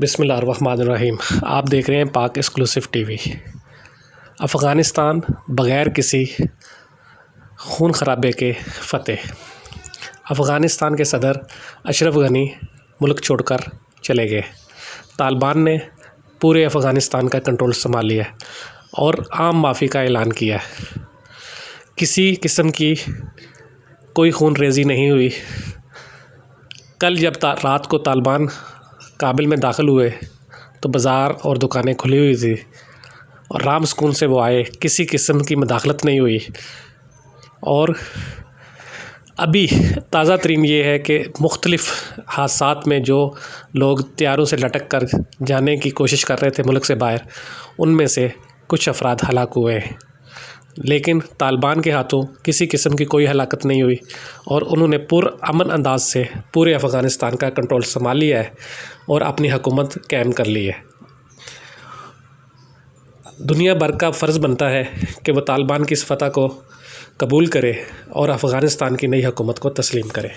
بسم اللہ الرحمن الرحیم۔ آپ دیکھ رہے ہیں پاک ایکسکلوسیو ٹی وی۔ افغانستان بغیر کسی خون خرابے کے فتح۔ افغانستان کے صدر اشرف غنی ملک چھوڑ کر چلے گئے۔ طالبان نے پورے افغانستان کا کنٹرول سنبھال لیا اور عام معافی کا اعلان کیا۔ کسی قسم کی کوئی خون ریزی نہیں ہوئی۔ کل جب رات کو طالبان کابل میں داخل ہوئے تو بازار اور دکانیں کھلی ہوئی تھی اور رام سکون سے وہ آئے، کسی قسم کی مداخلت نہیں ہوئی۔ اور ابھی تازہ ترین یہ ہے کہ مختلف حادثات میں جو لوگ طیاروں سے لٹک کر جانے کی کوشش کر رہے تھے ملک سے باہر، ان میں سے کچھ افراد ہلاک ہوئے ہیں، لیکن طالبان کے ہاتھوں کسی قسم کی کوئی ہلاکت نہیں ہوئی اور انہوں نے پرامن انداز سے پورے افغانستان کا کنٹرول سنبھال لیا ہے اور اپنی حکومت قائم کر لی ہے۔ دنیا بھر کا فرض بنتا ہے کہ وہ طالبان کی اس فتح کو قبول کرے اور افغانستان کی نئی حکومت کو تسلیم کرے۔